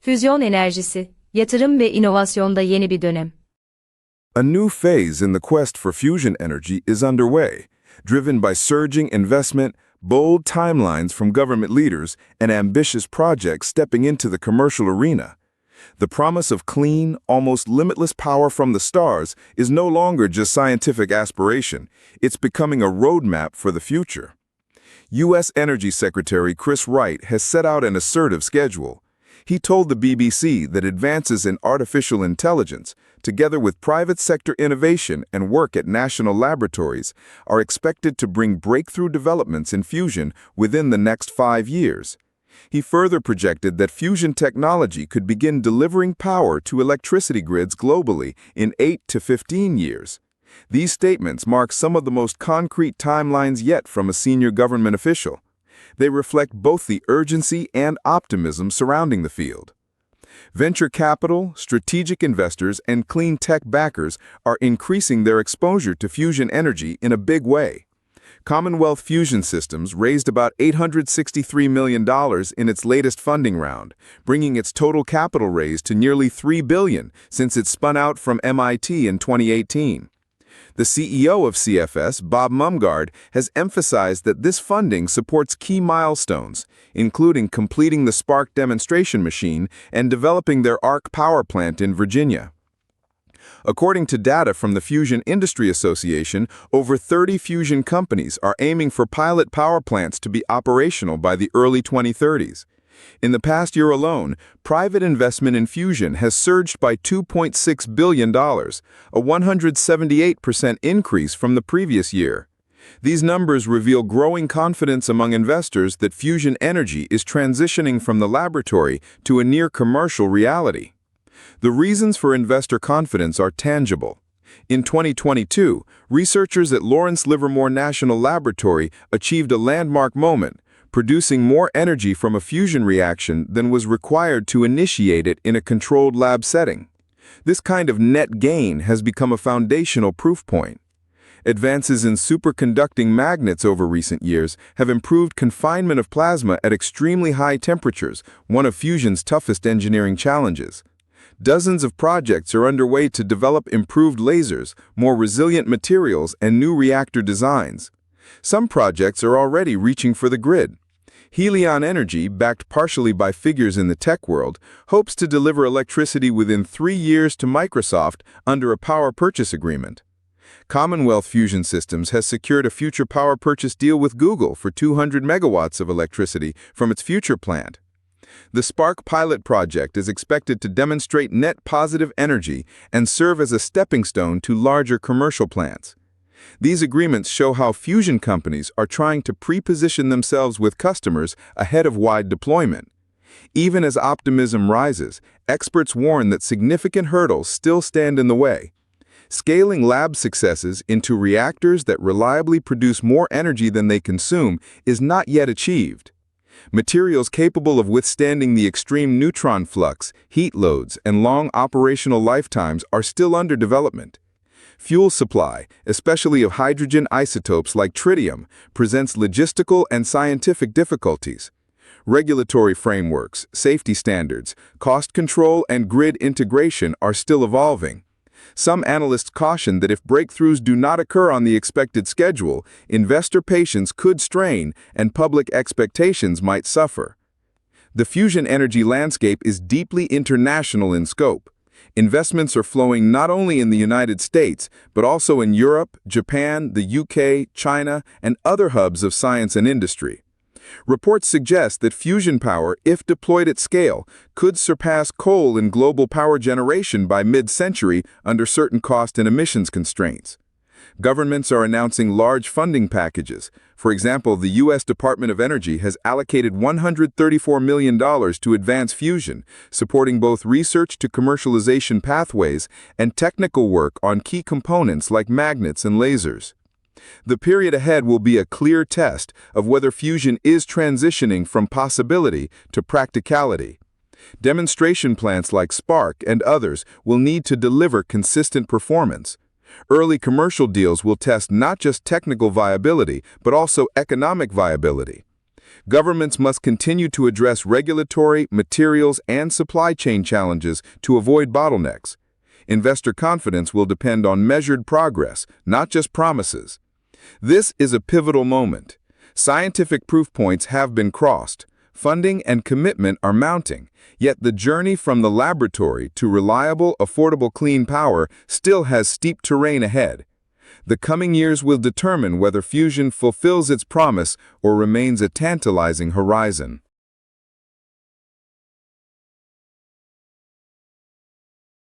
Füzyon Enerjisi, Yatırım ve İnovasyonda Yeni Bir Dönem. A new phase in the quest for fusion energy is underway, driven by surging investment, bold timelines from government leaders, and ambitious projects stepping into the commercial arena. The promise of clean, almost limitless power from the stars is no longer just scientific aspiration, it's becoming a roadmap for the future. U.S. Energy Secretary Chris Wright has set out an assertive schedule. He told the BBC that advances in artificial intelligence, together with private sector innovation and work at national laboratories, are expected to bring breakthrough developments in fusion within the next 5 years. He further projected that fusion technology could begin delivering power to electricity grids globally in 8 to 15 years. These statements mark some of the most concrete timelines yet from a senior government official. They reflect both the urgency and optimism surrounding the field. Venture capital, strategic investors, and clean tech backers are increasing their exposure to fusion energy in a big way. Commonwealth Fusion Systems raised about $863 million in its latest funding round, bringing its total capital raise to nearly $3 billion since it spun out from MIT in 2018. The CEO of CFS, Bob Mumgard, has emphasized that this funding supports key milestones, including completing the Spark demonstration machine and developing their ARC power plant in Virginia. According to data from the Fusion Industry Association, over 30 fusion companies are aiming for pilot power plants to be operational by the early 2030s. In the past year alone, private investment in fusion has surged by $2.6 billion, a 178% increase from the previous year. These numbers reveal growing confidence among investors that fusion energy is transitioning from the laboratory to a near-commercial reality. The reasons for investor confidence are tangible. In 2022, researchers at Lawrence Livermore National Laboratory achieved a landmark moment, producing more energy from a fusion reaction than was required to initiate it in a controlled lab setting. This kind of net gain has become a foundational proof point. Advances in superconducting magnets over recent years have improved confinement of plasma at extremely high temperatures, one of fusion's toughest engineering challenges. Dozens of projects are underway to develop improved lasers, more resilient materials, and new reactor designs. Some projects are already reaching for the grid. Helion Energy, backed partially by figures in the tech world, hopes to deliver electricity within 3 years to Microsoft under a power purchase agreement. Commonwealth Fusion Systems has secured a future power purchase deal with Google for 200 megawatts of electricity from its future plant. The Spark pilot project is expected to demonstrate net positive energy and serve as a stepping stone to larger commercial plants. These agreements show how fusion companies are trying to pre-position themselves with customers ahead of wide deployment. Even as optimism rises, experts warn that significant hurdles still stand in the way. Scaling lab successes into reactors that reliably produce more energy than they consume is not yet achieved. Materials capable of withstanding the extreme neutron flux, heat loads, and long operational lifetimes are still under development. Fuel supply, especially of hydrogen isotopes like tritium, presents logistical and scientific difficulties. Regulatory frameworks, safety standards, cost control, and grid integration are still evolving. Some analysts caution that if breakthroughs do not occur on the expected schedule, investor patience could strain and public expectations might suffer. The fusion energy landscape is deeply international in scope. Investments are flowing not only in the United States, but also in Europe, Japan, the UK, China, and other hubs of science and industry. Reports suggest that fusion power, if deployed at scale, could surpass coal in global power generation by mid-century under certain cost and emissions constraints. Governments are announcing large funding packages. For example, the U.S. Department of Energy has allocated $134 million to advance fusion, supporting both research to commercialization pathways and technical work on key components like magnets and lasers. The period ahead will be a clear test of whether fusion is transitioning from possibility to practicality. Demonstration plants like Spark and others will need to deliver consistent performance. Early commercial deals will test not just technical viability, but also economic viability. Governments must continue to address regulatory, materials, and supply chain challenges to avoid bottlenecks. Investor confidence will depend on measured progress, not just promises. This is a pivotal moment. Scientific proof points have been crossed. Funding and commitment are mounting, yet the journey from the laboratory to reliable, affordable clean power still has steep terrain ahead. The coming years will determine whether fusion fulfills its promise or remains a tantalizing horizon.